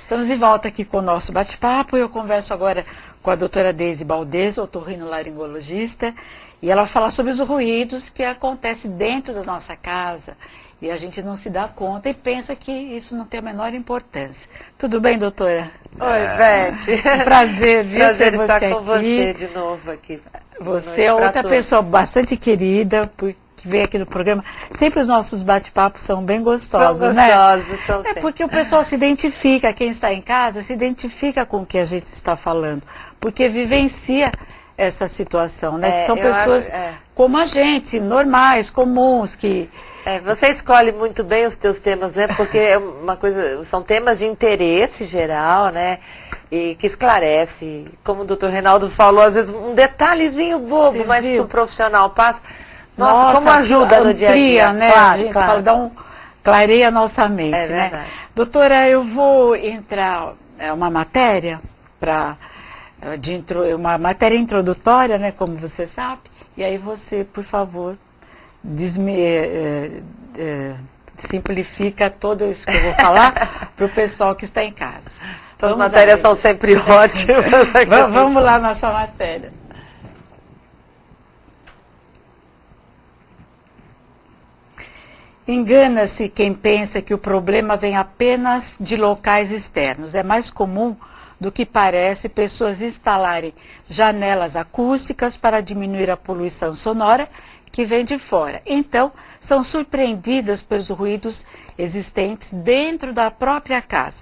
Estamos de volta aqui com o nosso bate-papo. Eu converso agora com a doutora Deise Baldez, otorrinolaringologista, e ela fala sobre os ruídos que acontecem dentro da nossa casa e a gente não se dá conta e pensa que isso não tem a menor importância. Tudo bem, doutora? Oi, Beth. Prazer, viu? Prazer estar aqui com você de novo aqui. Você é outra pessoa bastante querida, que vem aqui no programa. Sempre os nossos bate-papos são bem gostosos, né? São Porque o pessoal se identifica, quem está em casa, se identifica com o que a gente está falando, porque vivencia essa situação, né? Que são pessoas como a gente, normais, comuns, que... você escolhe muito bem os teus temas, né? Porque é uma coisa, são temas de interesse geral, né? E que esclarece, como o doutor Reinaldo falou, às vezes um detalhezinho bobo, mas que o profissional passa. Nossa, como ajuda no dia a dia, né? Claro, a gente fala, clareia a nossa mente, né? Verdade. Doutora, eu vou entrar uma matéria uma matéria introdutória, né, como você sabe, e aí você, por favor, simplifica tudo isso que eu vou falar para o pessoal que está em casa. As matérias são sempre ótimas. Vamos lá na nossa matéria. Engana-se quem pensa que o problema vem apenas de locais externos. É mais comum do que parece pessoas instalarem janelas acústicas para diminuir a poluição sonora que vem de fora. Então, são surpreendidas pelos ruídos existentes dentro da própria casa.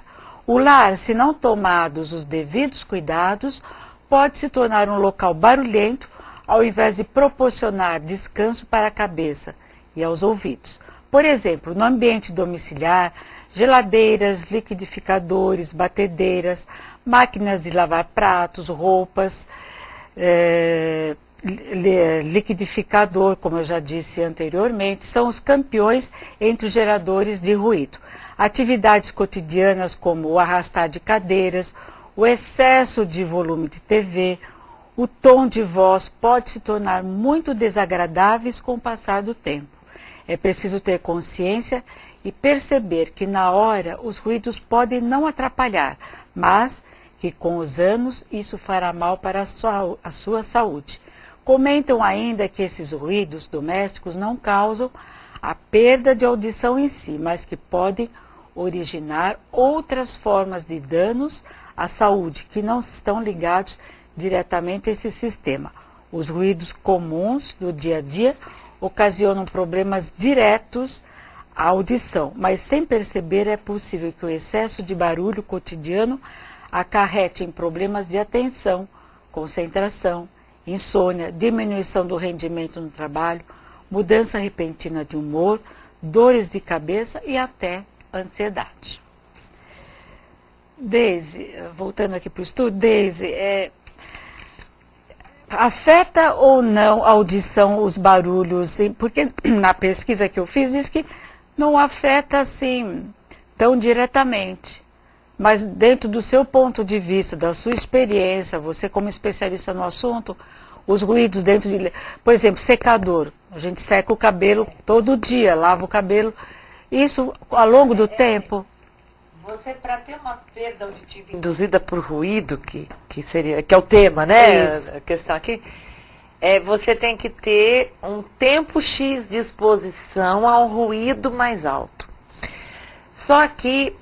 O lar, se não tomados os devidos cuidados, pode se tornar um local barulhento, ao invés de proporcionar descanso para a cabeça e aos ouvidos. Por exemplo, no ambiente domiciliar, geladeiras, liquidificadores, batedeiras, máquinas de lavar pratos, roupas, liquidificador, como eu já disse anteriormente, são os campeões entre os geradores de ruído. Atividades cotidianas como o arrastar de cadeiras, o excesso de volume de TV, o tom de voz pode se tornar muito desagradáveis com o passar do tempo. É preciso ter consciência e perceber que na hora os ruídos podem não atrapalhar, mas que com os anos isso fará mal para a sua saúde. Comentam ainda que esses ruídos domésticos não causam a perda de audição em si, mas que podem originar outras formas de danos à saúde que não estão ligados diretamente a esse sistema. Os ruídos comuns do dia a dia ocasionam problemas diretos à audição, mas sem perceber é possível que o excesso de barulho cotidiano acarrete em problemas de atenção, concentração, insônia, diminuição do rendimento no trabalho, mudança repentina de humor, dores de cabeça e até ansiedade. Deise, voltando aqui para o estudo, Deise, afeta ou não a audição os barulhos? Porque na pesquisa que eu fiz diz que não afeta assim tão diretamente. Mas dentro do seu ponto de vista, da sua experiência, você como especialista no assunto, os ruídos dentro de... Por exemplo, secador. A gente seca o cabelo todo dia, lava o cabelo. Isso ao longo do tempo... Você, para ter uma perda auditiva induzida por ruído, que é o tema, né? A questão aqui, você tem que ter um tempo X de exposição ao ruído mais alto. Só que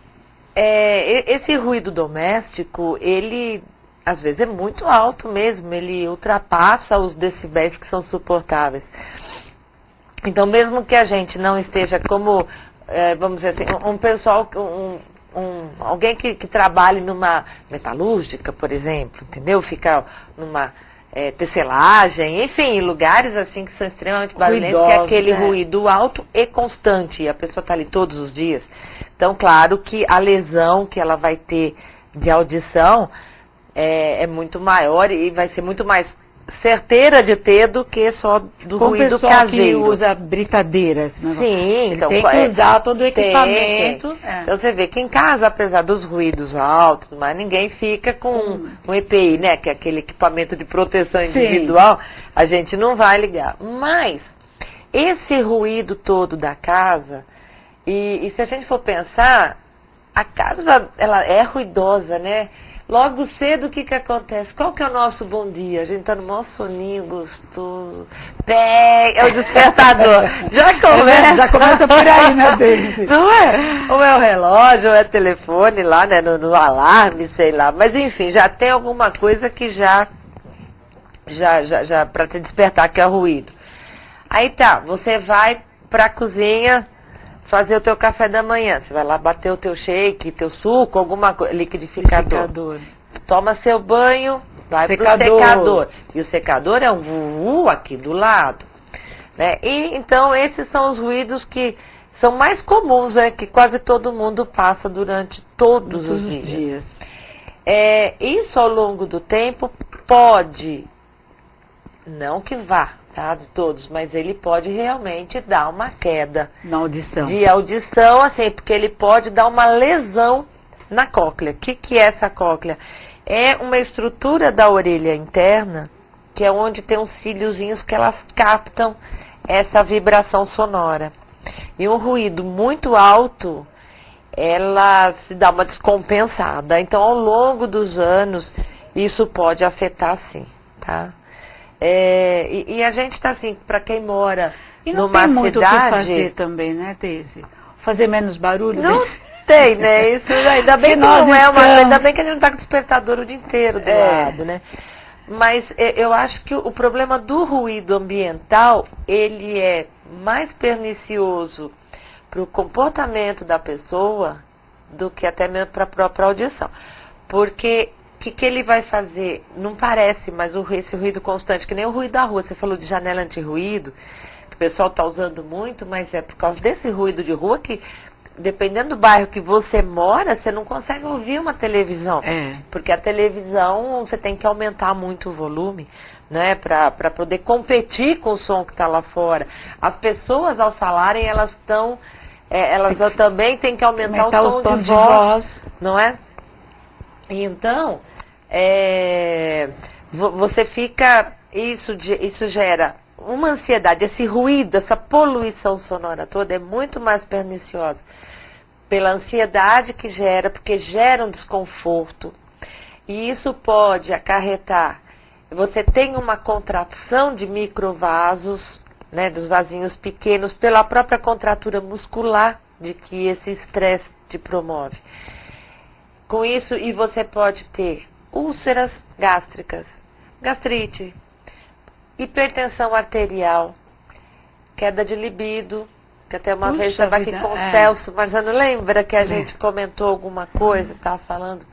esse ruído doméstico, ele às vezes é muito alto mesmo, ele ultrapassa os decibéis que são suportáveis. Então, mesmo que a gente não esteja como, vamos dizer assim, um pessoal... alguém que trabalhe numa metalúrgica, por exemplo, entendeu? Fica numa tecelagem, enfim, lugares assim que são extremamente barulhentos, que é aquele ruído alto e constante, e a pessoa está ali todos os dias. Então, claro que a lesão que ela vai ter de audição é muito maior e vai ser muito mais certeira de ter do que só do ruído caseiro. Que usa britadeiras. Né? Sim, então tem que usar todo o equipamento. Então você vê que em casa, apesar dos ruídos altos, mas ninguém fica com um EPI, né? Que é aquele equipamento de proteção individual, a gente não vai ligar. Mas esse ruído todo da casa, e se a gente for pensar, a casa, ela é ruidosa, né? Logo cedo, o que acontece? Qual que é o nosso bom dia? A gente tá no maior soninho gostoso. É o despertador. Já começa por aí, né, Daisy? Não é? Ou é o relógio, ou é telefone lá, né? No alarme, sei lá. Mas enfim, já tem alguma coisa que já para te despertar, que é o ruído. Aí tá, você vai pra cozinha fazer o teu café da manhã. Você vai lá bater o teu shake, teu suco, alguma coisa, liquidificador. Toma seu banho, vai pro secador. E o secador é um aqui do lado. Né? E então esses são os ruídos que são mais comuns, né? Que quase todo mundo passa durante todos os dias. Isso ao longo do tempo pode, não que vá, tá, de todos, mas ele pode realmente dar uma queda de audição, assim, porque ele pode dar uma lesão na cóclea. O que é essa cóclea? É uma estrutura da orelha interna, que é onde tem uns cíliozinhos que elas captam essa vibração sonora. E um ruído muito alto, ela se dá uma descompensada. Então, ao longo dos anos, isso pode afetar sim, tá? E a gente está assim, para quem mora numa cidade... E não tem muito o que fazer também, né, Daisy? Fazer menos barulho? Não tem, né? Isso, ainda bem que não é uma... Ainda bem que a gente não está com o despertador o dia inteiro do lado, né? Mas eu acho que o problema do ruído ambiental, ele é mais pernicioso para o comportamento da pessoa do que até mesmo para a própria audição. Porque... O que ele vai fazer? Não parece, mas esse ruído constante, que nem o ruído da rua. Você falou de janela anti-ruído, que o pessoal está usando muito, mas é por causa desse ruído de rua que, dependendo do bairro que você mora, você não consegue ouvir uma televisão. Porque a televisão, você tem que aumentar muito o volume, né, para poder competir com o som que está lá fora. As pessoas, ao falarem, elas também têm que aumentar o tom de voz, não é? Então, você fica, isso gera uma ansiedade, esse ruído, essa poluição sonora toda é muito mais perniciosa pela ansiedade que gera, porque gera um desconforto. E isso pode acarretar, você tem uma contração de microvasos, né, dos vasinhos pequenos, pela própria contratura muscular de que esse estresse te promove. Com isso, e você pode ter úlceras gástricas, gastrite, hipertensão arterial, queda de libido, que até uma vez estava aqui com o Celso, mas eu não lembra que a gente comentou alguma coisa, estava falando,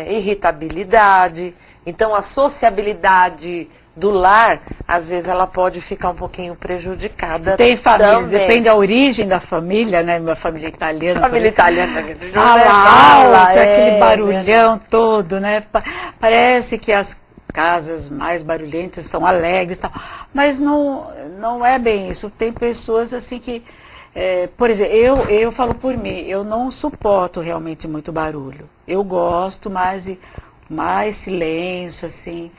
irritabilidade, então a sociabilidade do lar, às vezes ela pode ficar um pouquinho prejudicada. Tem família, também. Depende da origem da família, né? Minha família italiana. Família italiana. Aquele barulhão todo, né? Parece que as casas mais barulhentas são alegres e tal. Mas não é bem isso. Tem pessoas assim que, por exemplo, eu falo por mim, eu não suporto realmente muito barulho. Eu gosto mais silêncio, assim.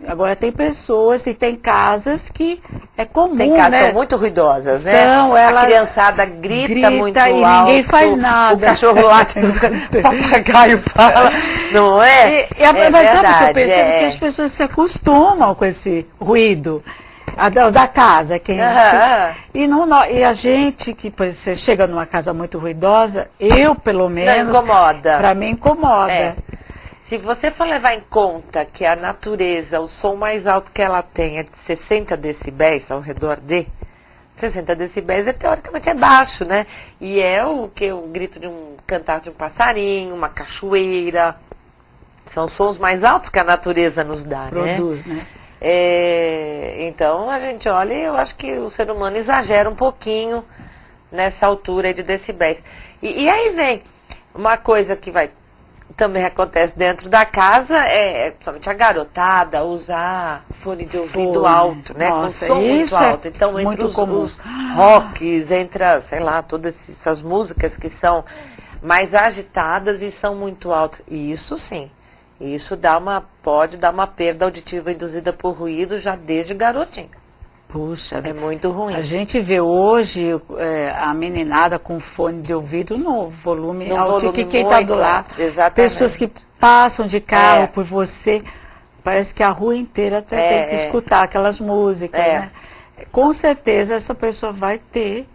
Agora tem pessoas e tem casas que é comum, tem casas, né? São muito ruidosas, né? Então, a criançada grita muito e alto. Ninguém faz nada. O cachorro late, o papagaio fala. Não é? Mas sabe o que eu percebo? Que as pessoas se acostumam com esse ruído. Da casa, e a gente que você chega numa casa muito ruidosa, eu pelo menos, não incomoda. Pra mim incomoda. Se você for levar em conta que a natureza, o som mais alto que ela tem é de 60 decibéis, ao redor de 60 decibéis, teoricamente é baixo, né? E é o grito de cantar de um passarinho, uma cachoeira. São sons mais altos que a natureza nos dá, Produz, né? Então a gente olha e eu acho que o ser humano exagera um pouquinho nessa altura de decibéis. E aí vem uma coisa que também acontece dentro da casa, principalmente a garotada usar fone de ouvido alto, né? Nossa, com som muito alto. Então, entre os rocks, entre, sei lá, todas essas músicas que são mais agitadas e são muito altas. E isso sim, isso pode dar uma perda auditiva induzida por ruído já desde garotinho. Puxa, É muito ruim. a gente vê hoje a meninada com fone de ouvido no volume alto, que quem está do lado, pessoas que passam de carro por você, parece que a rua inteira tem que escutar aquelas músicas, né? Com certeza essa pessoa vai ter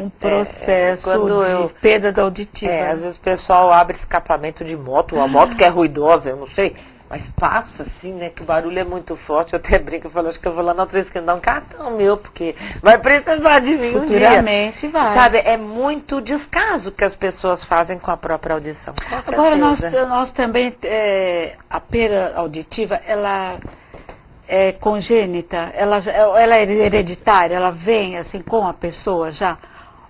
um processo de perda auditiva. Às vezes o pessoal abre escapamento de moto, uma moto que é ruidosa, eu não sei. Mas passa assim, né? Que o barulho é muito forte. Eu até brinco, eu falo, acho que eu vou lá na outra esquina dar um cartão meu, porque vai precisar de mim um dia. Futuramente vai. Sabe, é muito descaso que as pessoas fazem com a própria audição. Agora, nós também, a perda auditiva, ela é congênita, ela é hereditária, ela vem assim com a pessoa já?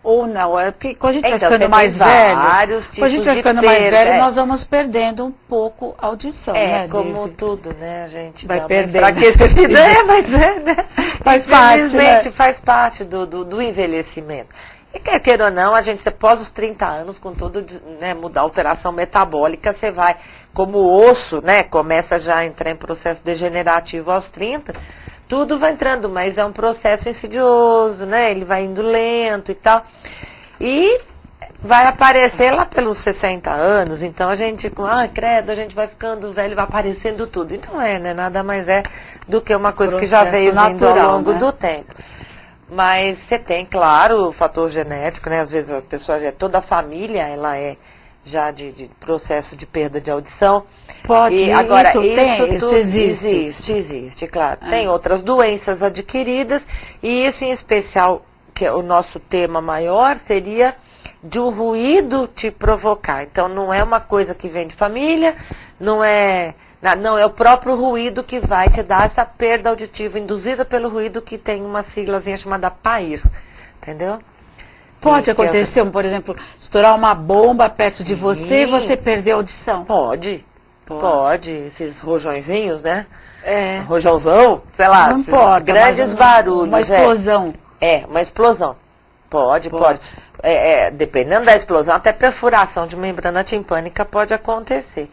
Ou não? Porque quando a gente vai ficando mais velho, quando a gente vai ficando mais velho, nós vamos perdendo um pouco a audição, né? Como tudo, né? A gente vai perdendo. Mas né? Faz parte, né? Faz parte do envelhecimento. E quer queira ou não, após os 30 anos, com todo, né, mudar a alteração metabólica, você vai, como o osso, né, começa já a entrar em processo degenerativo aos 30, tudo vai entrando, mas é um processo insidioso, né? Ele vai indo lento e tal. E vai aparecer lá pelos 60 anos, então a gente, credo, a gente vai ficando velho, vai aparecendo tudo. Então né? Nada mais é do que uma coisa que já veio vindo ao longo do tempo. Mas você tem, claro, o fator genético, né? Às vezes a pessoa, toda a família, ela é já de processo de perda de audição. Pode, e agora, isso tudo existe, claro. Tem outras doenças adquiridas, e isso em especial, que é o nosso tema maior, seria de um ruído te provocar. Então não é uma coisa que vem de família, não é o próprio ruído que vai te dar essa perda auditiva induzida pelo ruído, que tem uma siglazinha chamada PAIR, entendeu? Pode acontecer, por exemplo, estourar uma bomba perto de você e você perder a audição? Pode. Esses rojõezinhos, né? Rojãozão, sei lá. Não importa. Grandes barulhos. Uma explosão. Uma explosão. Pode. Dependendo da explosão, até perfuração de membrana timpânica pode acontecer.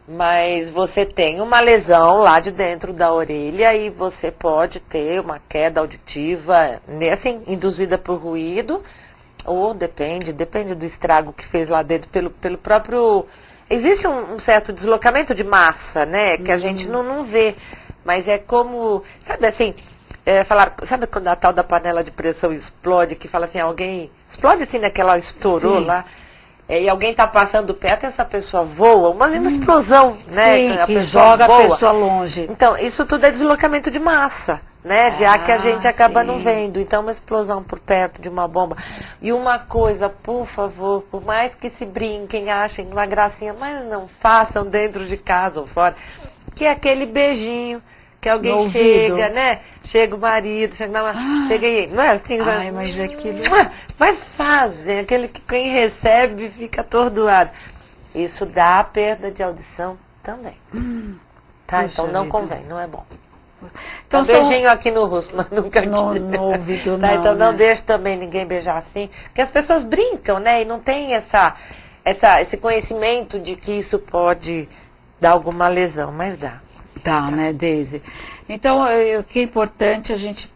Mas você tem uma lesão lá de dentro da orelha e você pode ter uma queda auditiva, assim, induzida por ruído, ou depende do estrago que fez lá dentro pelo próprio... Existe um certo deslocamento de massa, né, que a gente não vê, mas é como, sabe assim, sabe quando a tal da panela de pressão explode, que fala assim, alguém, explode assim, né, que ela estourou lá, e alguém está passando perto e essa pessoa voa, uma explosão, né? Sim, que joga a pessoa longe. Então, isso tudo é deslocamento de massa, né? De ar que a gente acaba não vendo. Então, uma explosão por perto de uma bomba. E uma coisa, por favor, por mais que se brinquem, achem uma gracinha, mas não façam dentro de casa ou fora, que é aquele beijinho, que alguém chega, né? Chega o marido, chega aí, não é assim? Mas aquilo... Mas fazem, aquele que quem recebe fica atordoado. Isso dá perda de audição também. Tá? Então não convém, não é bom. Então, beijinho aqui no rosto, mas nunca aqui. No ouvido, tá? Então não deixe também ninguém beijar assim, porque as pessoas brincam, né? E não tem esse conhecimento de que isso pode dar alguma lesão, mas dá. Tá, né, Deise? Então, o que é importante a gente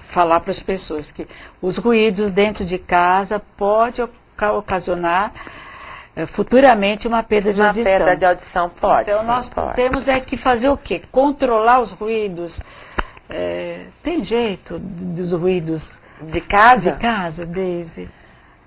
falar para as pessoas que os ruídos dentro de casa pode ocasionar futuramente uma perda de audição. Uma perda de audição pode. Então, nós temos que fazer o quê? Controlar os ruídos. Tem jeito dos ruídos de casa? De casa, Deise?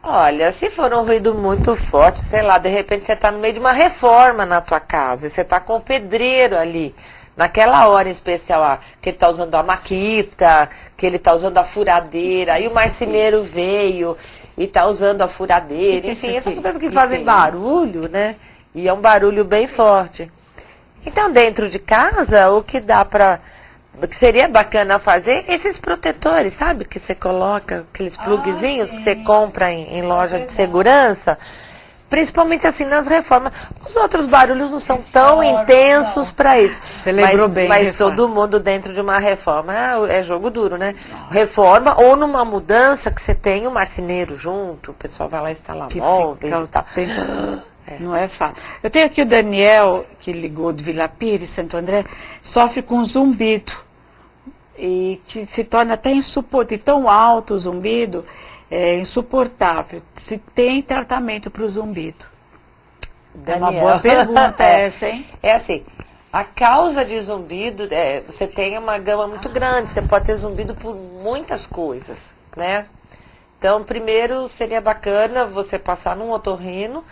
Olha, se for um ruído muito forte, sei lá, de repente você está no meio de uma reforma na tua casa, e você está com o pedreiro ali, naquela hora em especial, que ele está usando a maquita, que ele está usando a furadeira, aí o marceneiro veio e está usando a furadeira, enfim, essas coisas que fazem barulho, né? E é um barulho bem forte. Então, dentro de casa, o que dá para... O que seria bacana fazer, esses protetores, sabe? Que você coloca, aqueles plugzinhos que você compra em loja de segurança. Principalmente assim nas reformas. Os outros barulhos não são tão intensos para isso. Você lembrou bem. Mas todo mundo dentro de uma reforma é jogo duro, né? Reforma ou numa mudança que você tem um marceneiro junto, o pessoal vai lá instalar móveis e tal. Não é fácil. Eu tenho aqui o Daniel, que ligou de Vila Pires, Santo André, sofre com zumbido. e que se torna até insuportável, tão alto o zumbido, é insuportável. Se tem tratamento para o zumbido? É uma boa pergunta essa, hein? É assim, a causa de zumbido, você tem uma gama muito grande, você pode ter zumbido por muitas coisas, né? Então, primeiro seria bacana você passar num otorrino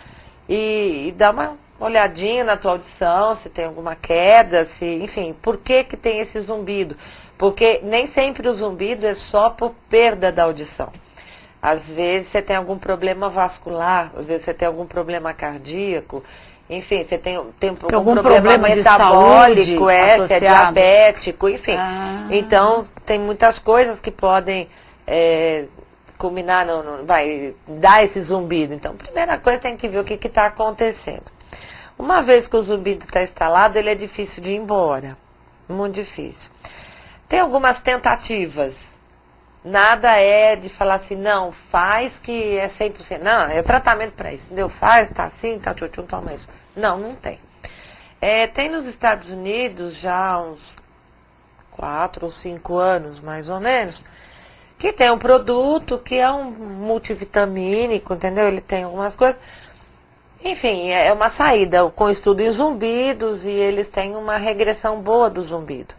e dar uma olhadinha na tua audição, se tem alguma queda, enfim, por que tem esse zumbido? Porque nem sempre o zumbido é só por perda da audição. Às vezes você tem algum problema vascular, às vezes você tem algum problema cardíaco, enfim, você tem algum problema metabólico, você é diabético, enfim. Então, tem muitas coisas que podem culminar, vai dar esse zumbido. Então, primeira coisa, tem que ver o que está acontecendo. Uma vez que o zumbido está instalado, ele é difícil de ir embora. Muito difícil. Tem algumas tentativas. Nada é de falar assim, não, faz que é 100%. Não, é tratamento para isso. Entendeu? Faz, tá assim, tá tchutchum, toma isso. Não, não tem. Tem nos Estados Unidos já uns 4 ou 5 anos, mais ou menos, que tem um produto que é um multivitamínico, entendeu? Ele tem algumas coisas. Enfim, é uma saída com estudo em zumbidos e eles têm uma regressão boa do zumbido.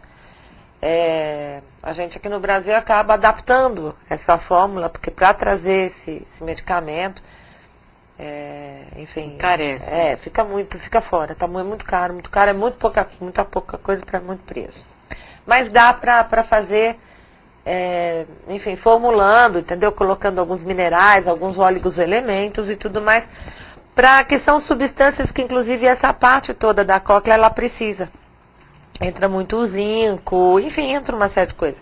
A gente aqui no Brasil acaba adaptando essa fórmula, porque para trazer esse medicamento, enfim, carece. Fica fora, tá muito caro, é muita pouca coisa para muito preço. Mas dá para fazer, enfim, formulando, entendeu? Colocando alguns minerais, alguns óleos elementos e tudo mais, que são substâncias que inclusive essa parte toda da cóclea ela precisa. Entra muito o zinco, enfim, entra uma série de coisas.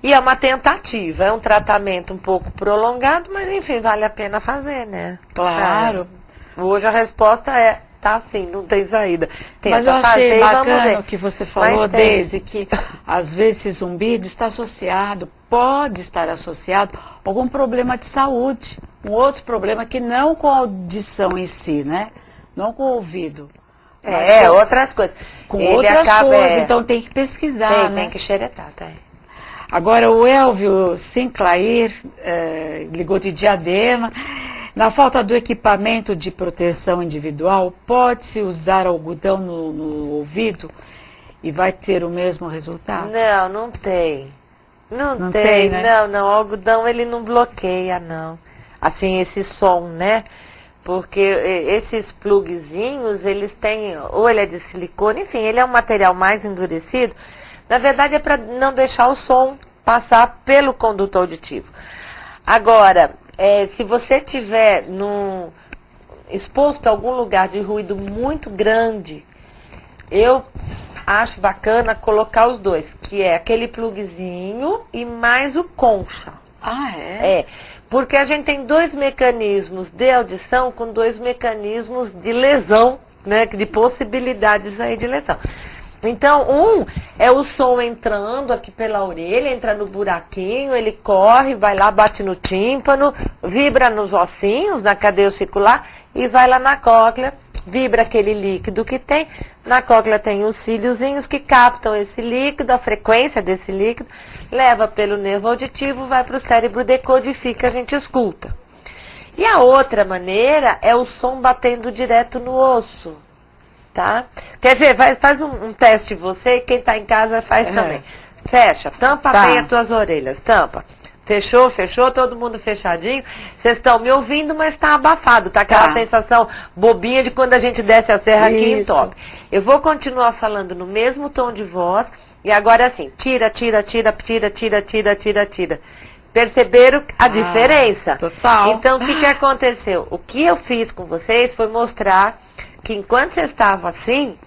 E é uma tentativa, é um tratamento um pouco prolongado, mas enfim, vale a pena fazer, né? Claro. Hoje a resposta tá assim, não tem saída. Mas eu achei bacana o que você falou, Deise, que às vezes esse zumbido pode estar associado a algum problema de saúde, um outro problema que não com a audição em si, né? Não com o ouvido. Outras coisas. Com outras coisas, então tem que pesquisar, né? Tem que xeretar, tá? Agora, o Elvio Sinclair ligou de Diadema. Na falta do equipamento de proteção individual, pode-se usar algodão no ouvido e vai ter o mesmo resultado? Não tem. Não tem, né? Não. O algodão, ele não bloqueia, não. Assim, esse som, né? Porque esses plugzinhos, eles têm, ou ele é de silicone, enfim, ele é um material mais endurecido. Na verdade, é para não deixar o som passar pelo conduto auditivo. Agora, se você estiver exposto a algum lugar de ruído muito grande, eu acho bacana colocar os dois, que é aquele plugzinho e mais o concha. Porque a gente tem 2 mecanismos de audição com 2 mecanismos de lesão, né? De possibilidades aí de lesão. Então, um é o som entrando aqui pela orelha, entra no buraquinho, ele corre, vai lá, bate no tímpano, vibra nos ossinhos, na cadeia circular, e vai lá na cóclea, vibra aquele líquido que tem. Na cóclea tem os cíliozinhos que captam esse líquido, a frequência desse líquido, leva pelo nervo auditivo, vai para o cérebro, decodifica, a gente escuta. E a outra maneira é o som batendo direto no osso. Tá? Quer dizer, faz um teste você e quem está em casa faz também. Fecha, tampa bem as tuas orelhas, tampa. Fechou, todo mundo fechadinho. Vocês estão me ouvindo, mas está abafado, tá aquela sensação bobinha de quando a gente desce a serra aqui em Top. Eu vou continuar falando no mesmo tom de voz e agora assim, tira. Perceberam a diferença? Total. Então, o que aconteceu? O que eu fiz com vocês foi mostrar que enquanto você estava assim,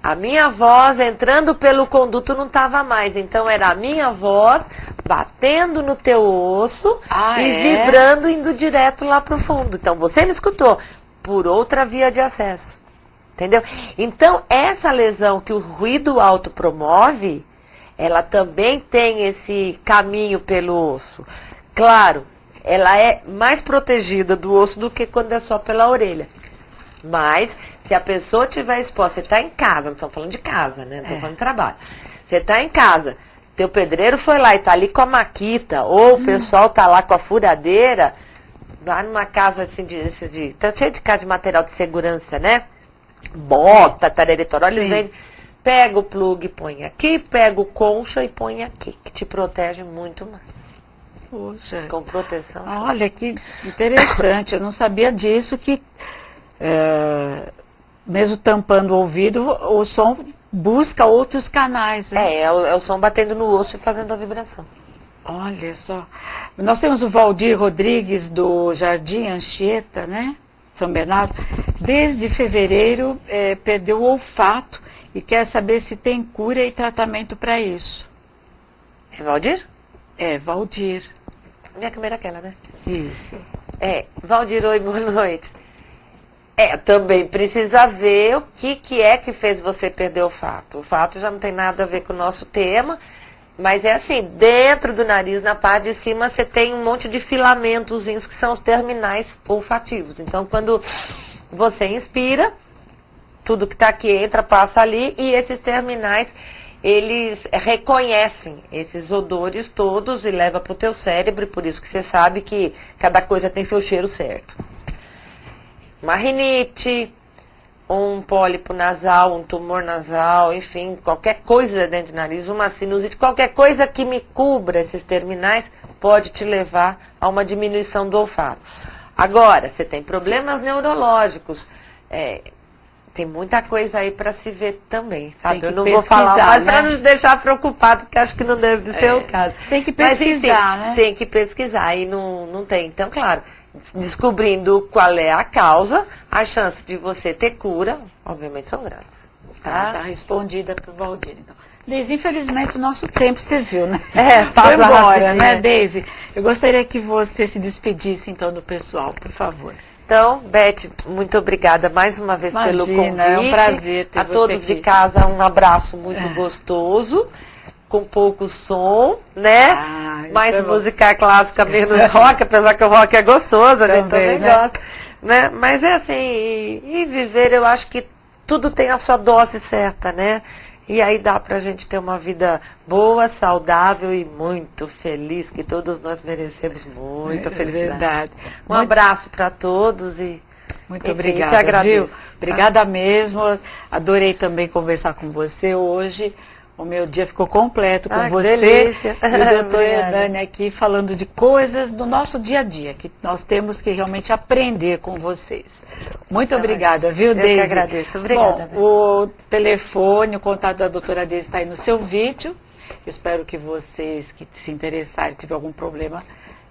a minha voz entrando pelo conduto não estava mais. Então, era a minha voz batendo no teu osso vibrando, indo direto lá para o fundo. Então, você me escutou por outra via de acesso. Entendeu? Então, essa lesão que o ruído alto promove, ela também tem esse caminho pelo osso. Claro, ela é mais protegida do osso do que quando é só pela orelha. Mas, se a pessoa estiver exposta, você está em casa, não estamos falando de casa, né? Não estamos falando de trabalho. Você está em casa, Teu pedreiro foi lá e tá ali com a maquita, ou o pessoal tá lá com a furadeira, lá numa casa assim tá cheio de casa de material de segurança, né? Bota, tareritoró, eles vendem. Pega o plug e põe aqui, pega o concha e põe aqui, que te protege muito mais. Poxa. Com proteção. Olha, que interessante. Eu não sabia disso, que mesmo tampando o ouvido, o som busca outros canais. Né? É o som batendo no osso e fazendo a vibração. Olha só. Nós temos o Valdir Rodrigues, do Jardim Anchieta, né? São Bernardo. Desde fevereiro perdeu o olfato e quer saber se tem cura e tratamento para isso. É Valdir? É, Valdir. Minha câmera é aquela, né? Isso. Valdir, oi, boa noite. Também precisa ver o que é que fez você perder o olfato. O olfato já não tem nada a ver com o nosso tema, mas é assim, dentro do nariz, na parte de cima, você tem um monte de filamentozinhos que são os terminais olfativos. Então, quando você inspira, tudo que está aqui entra, passa ali, e esses terminais, eles reconhecem esses odores todos e levam para o teu cérebro, e por isso que você sabe que cada coisa tem seu cheiro certo. Uma rinite, um pólipo nasal, um tumor nasal, enfim, qualquer coisa dentro do nariz, uma sinusite, qualquer coisa que me cubra esses terminais pode te levar a uma diminuição do olfato. Agora, você tem problemas neurológicos, tem muita coisa aí para se ver também, sabe? Eu não vou falar, mas para nos deixar preocupados, porque acho que não deve ser o caso. Tem que pesquisar, né? Tem que pesquisar, e não tem. Então, claro, descobrindo qual é a causa, a chance de você ter cura, obviamente, são grandes. Tá respondida pro Valdir. Então. Deise, infelizmente o nosso tempo você viu, né? Foi embora, né, Deise? Eu gostaria que você se despedisse então do pessoal, por favor. Então, Beth, muito obrigada mais uma vez pelo convite. É um prazer ter a todos aqui de casa, um abraço muito gostoso, com pouco som, né? Mais música clássica, menos rock, apesar que o rock é gostoso, a gente também gosta. Né? Mas é assim, e viver, eu acho que tudo tem a sua dose certa, né? E aí dá pra gente ter uma vida boa, saudável e muito feliz, que todos nós merecemos muita felicidade. Verdade. Um abraço para todos e muito obrigada, te agradeço. Obrigada mesmo. Adorei também conversar com você hoje. O meu dia ficou completo com você delícia. E o doutor Hernani aqui falando de coisas do nosso dia a dia, que nós temos que realmente aprender com vocês. Muito obrigada, viu, Deise? Eu que agradeço. Obrigada. Bom, o telefone, o contato da doutora Deise está aí no seu vídeo. Espero que vocês que se interessarem, tiver algum problema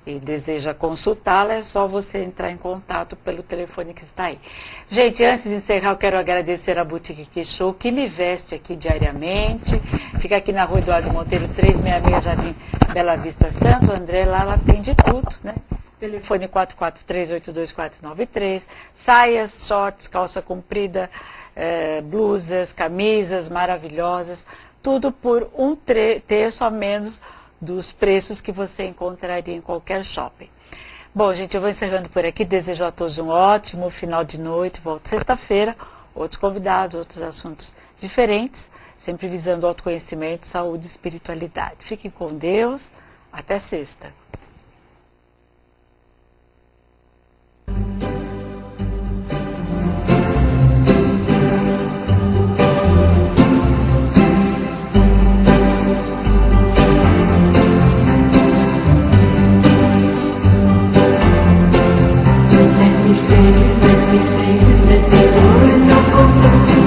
e deseja consultá-la, é só você entrar em contato pelo telefone que está aí. Gente, antes de encerrar, eu quero agradecer a Boutique Que Show, que me veste aqui diariamente. Fica aqui na Rua Eduardo Monteiro, 366, Jardim Bela Vista, Santo André. Lá ela tem de tudo, né? Telefone 443-82493. Saias, shorts, calça comprida, blusas, camisas maravilhosas. Tudo por um terço a menos dos preços que você encontraria em qualquer shopping. Bom, gente, eu vou encerrando por aqui. Desejo a todos um ótimo final de noite. Volto sexta-feira. Outros convidados, outros assuntos diferentes. Sempre visando autoconhecimento, saúde e espiritualidade. Fiquem com Deus. Até sexta.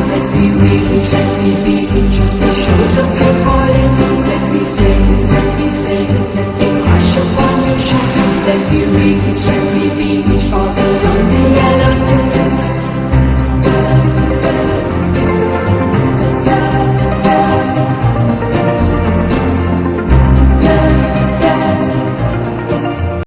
Let me really let me be